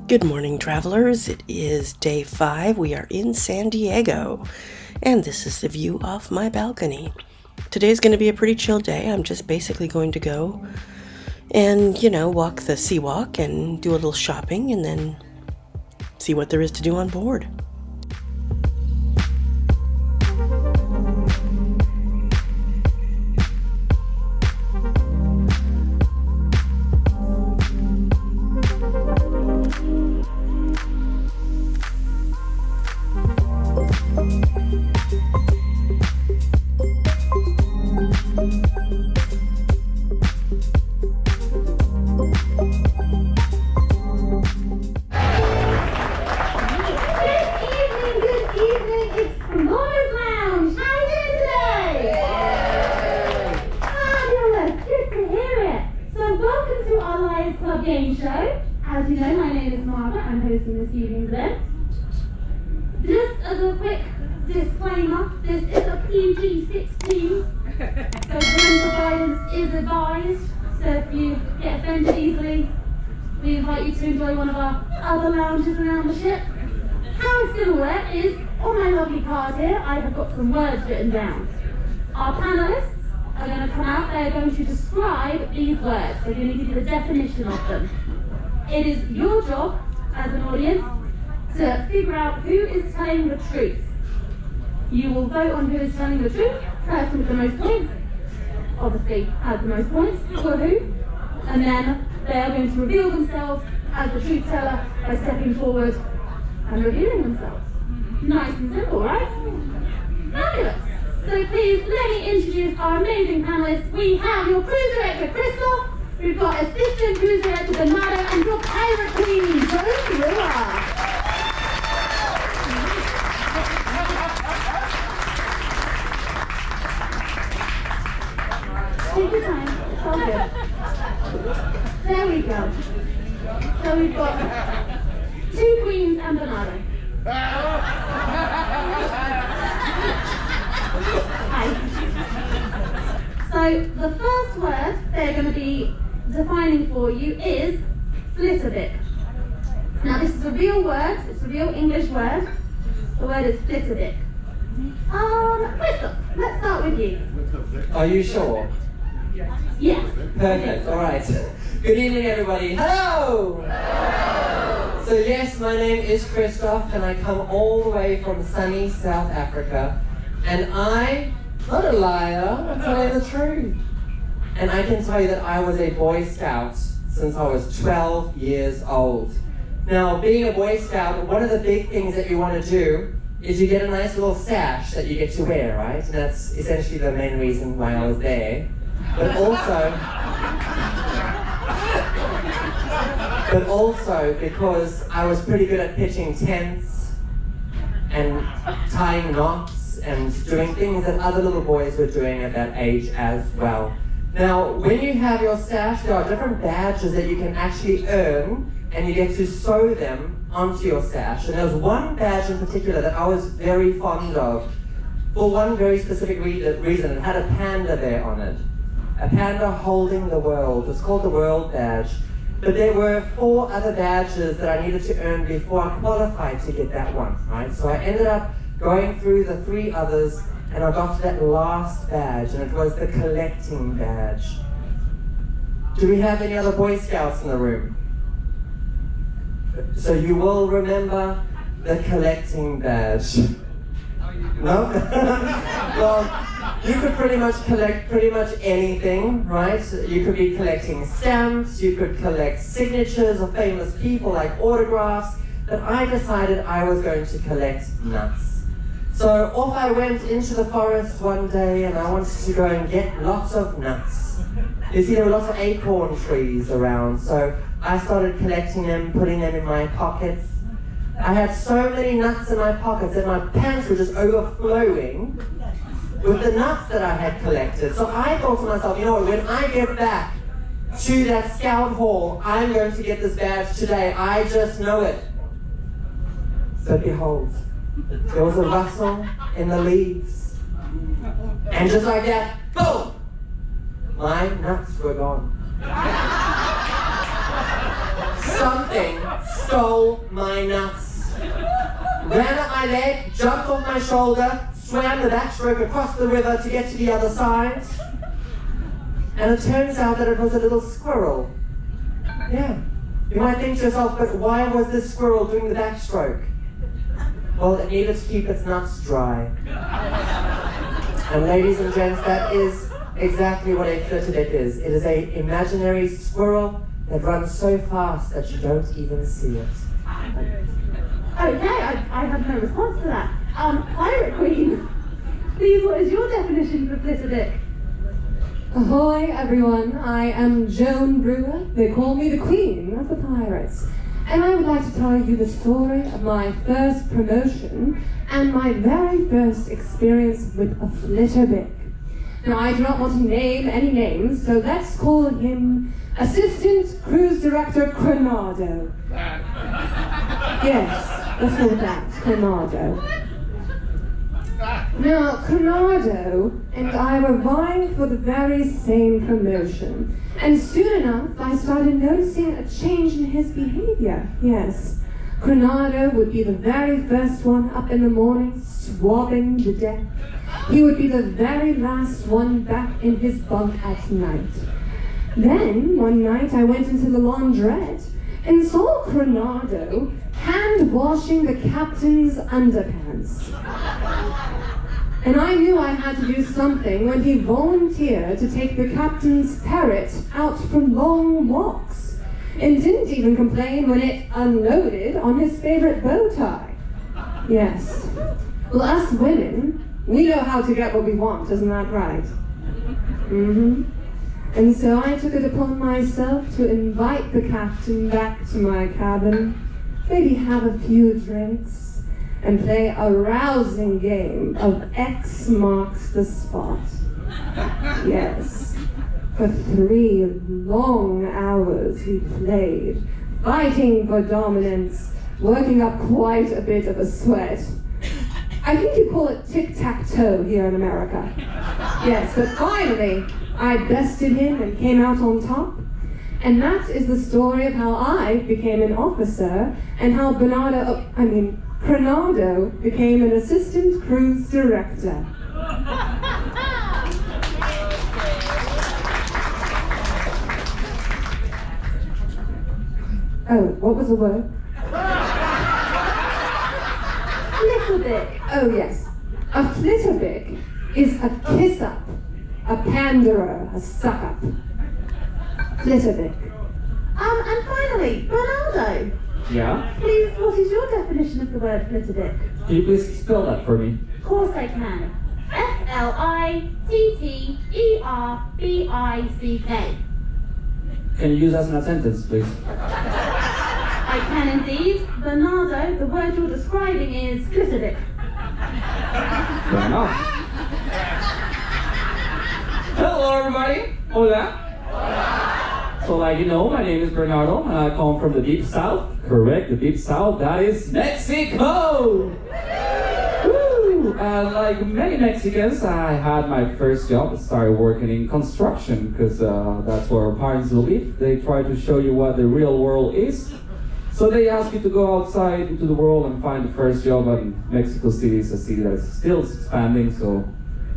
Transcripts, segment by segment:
Good morning, travelers. It is day 5. We are in San Diego, and this is the view off my balcony. Today's going to be a pretty chill day. I'm just basically going to go and, walk the sea walk and do a little shopping and then see what there is to do on board. Game show. As you know, my name is Margaret. I'm hosting this evening's event. Just as a quick disclaimer, this is a PG-16, so parental guidance is advised. So if you get offended easily, we invite you to enjoy one of our other lounges around the ship. How it's going to work is, on my lovely card here, I have got some words written down. Our panelists are going to come out, they're going to describe these words. They're going to give you the definition of them. It is your job as an audience to figure out who is telling the truth. You will vote on who is telling the truth. Person with the most points, obviously, has the most points for who, and then they are going to reveal themselves as the truth teller by stepping forward and revealing themselves. Nice and simple, right? Fabulous. So please, let me introduce our amazing panelists. We have your cruise director, Christoph. We've got assistant cruise director, Bernardo, and your pirate queen, Joshua. Take your time, it's all good. There we go. So we've got 2 queens and Bernardo. So the first word they're going to be defining for you is flitterbick. Now this is a real word, it's a real English word. The word is flitterbick. Christoph, let's start with you. Are you sure? Yes. Perfect, alright. Good evening everybody. Hello! Hello! So yes, my name is Christoph and I come all the way from sunny South Africa. And not a liar, I'm telling the truth. And I can tell you that I was a Boy Scout since I was 12 years old. Now, being a Boy Scout, one of the big things that you want to do is you get a nice little sash that you get to wear, right? And that's essentially the main reason why I was there. But also because I was pretty good at pitching tents and tying knots and doing things that other little boys were doing at that age as well. Now, when you have your sash, there are different badges that you can actually earn, and you get to sew them onto your sash. And there was one badge in particular that I was very fond of, for one very specific reason. It had a panda there on it. A panda holding the world. It's called the World Badge. But there were 4 other badges that I needed to earn before I qualified to get that one, right? So I ended up going through the 3 others, and I got to that last badge, and it was the collecting badge. Do we have any other Boy Scouts in the room? So you will remember the collecting badge. No? Well, you could pretty much collect pretty much anything, right? You could be collecting stamps, you could collect signatures of famous people like autographs, but I decided I was going to collect nuts. So off I went into the forest one day and I wanted to go and get lots of nuts. You see, there were lots of acorn trees around, so I started collecting them, putting them in my pockets. I had so many nuts in my pockets that my pants were just overflowing with the nuts that I had collected. So I thought to myself, you know what, when I get back to that scout hall, I'm going to get this badge today. I just know it. So behold, there was a rustle in the leaves. And just like that, boom! My nuts were gone. Something stole my nuts. Ran up my leg, jumped off my shoulder, swam the backstroke across the river to get to the other side. And it turns out that it was a little squirrel. Yeah. You might think to yourself, but why was this squirrel doing the backstroke? Well, it needed to keep its nuts dry. And ladies and gents, that is exactly what a flitterdick is. It is an imaginary squirrel that runs so fast that you don't even see it. Okay, I have no response to that. Pirate Queen, please, what is your definition for flitterdick? Ahoy, everyone. I am Joan Brewer. They call me the Queen of the Pirates. And I would like to tell you the story of my first promotion and my very first experience with a flitterdick. Now, I do not want to name any names, so let's call him Assistant Cruise Director Cronado. Yes, let's go with that, Cronado. Now, Cronado and I were vying for the very same promotion, and soon enough I started noticing a change in his behavior. Yes, Cronado would be the very first one up in the morning, swabbing the deck. He would be the very last one back in his bunk at night. Then, one night I went into the laundrette and saw Cronado hand-washing the captain's underpants. And I knew I had to do something when he volunteered to take the captain's parrot out for long walks, and didn't even complain when it unloaded on his favorite bow tie. Yes. Well, us women, we know how to get what we want, isn't that right? Mm-hmm. And so I took it upon myself to invite the captain back to my cabin, maybe have a few drinks, and play a rousing game of X marks the spot. Yes, for 3 long hours we played, fighting for dominance, working up quite a bit of a sweat. I think you call it tic-tac-toe here in America. Yes, but finally, I bested him and came out on top. And that is the story of how I became an officer and how Cronado became an assistant cruise director. Oh, what was the word? Flitterdick. Oh yes, a flitterdick is a kiss-up, a panderer, a suck-up. Flitterdick. And finally, Bernardo, Yeah? please, what is your definition of the word flitterdick? Can you please spell that for me? Of course I can. Flitterbick. Can you use that in a sentence, please? I can indeed. Bernardo, the word you're describing is flitterdick. Fair enough. Hello, everybody. Hola. So, like you know, my name is Bernardo, and I come from the Deep South. Correct, the Deep South. That is Mexico. Woo! And like many Mexicans, I had my first job. I started working in construction because that's where our parents live. They try to show you what the real world is. So they ask you to go outside into the world and find the first job. And Mexico City is a city that is still expanding, so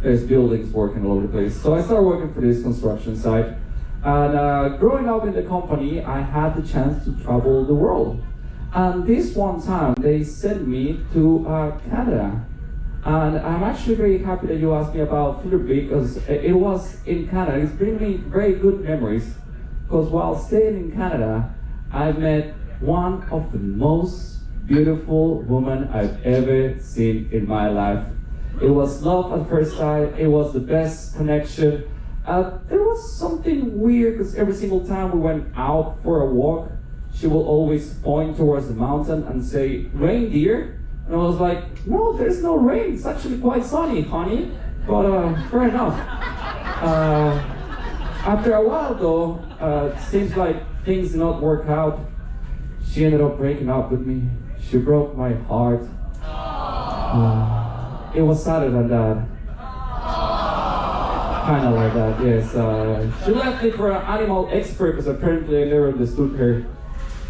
there's buildings working all over the place. So I started working for this construction site. And growing up in the company, I had the chance to travel the world. And this one time, they sent me to Canada. And I'm actually very happy that you asked me about Flitterby, because it was in Canada. It's bringing me very good memories. Because while staying in Canada, I met one of the most beautiful women I've ever seen in my life. It was love at first sight. It was the best connection. There was something weird because every single time we went out for a walk, she will always point towards the mountain and say, "Reindeer?" And I was like, "No, there's no rain. It's actually quite sunny, honey." But fair enough. After a while though, it seems like things did not work out. She ended up breaking up with me. She broke my heart. It was sadder than that. Kind of like that, yes. She left me for an animal expert because apparently I never understood her.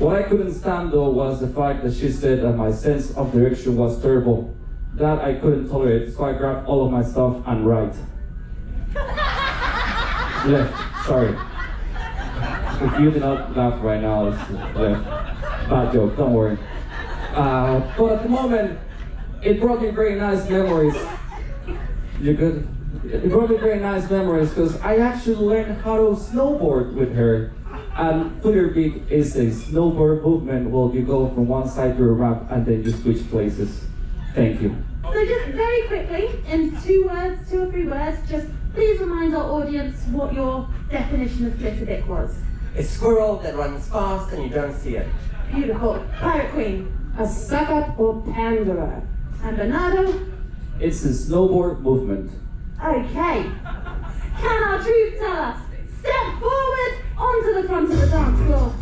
What I couldn't stand though was the fact that she said that my sense of direction was terrible. That I couldn't tolerate, so I grabbed all of my stuff and right. Left, sorry. If you did not laugh right now, it's left. Bad joke, don't worry. But at the moment, it brought me very nice memories. You good? It brought me very nice memories because I actually learned how to snowboard with her. And Flitterbeak is a snowboard movement where you go from one side to a ramp and then you switch places. Thank you. So just very quickly, in 2 words, 2 or 3 words, just please remind our audience what your definition of Flitterbeak was. A squirrel that runs fast and you don't see it. Beautiful. Pirate Queen. A suck-up or panderer. And Bernardo. It's a snowboard movement. Okay. Can our truth teller step forward onto the front of the dance floor?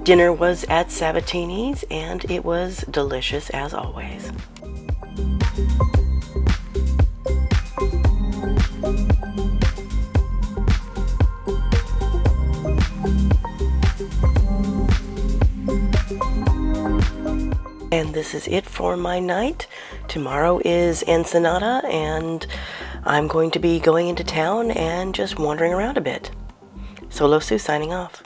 Dinner was at Sabatini's, and it was delicious as always. And this is it for my night. Tomorrow is Ensenada, and I'm going to be going into town and just wandering around a bit. Solo Sue signing off.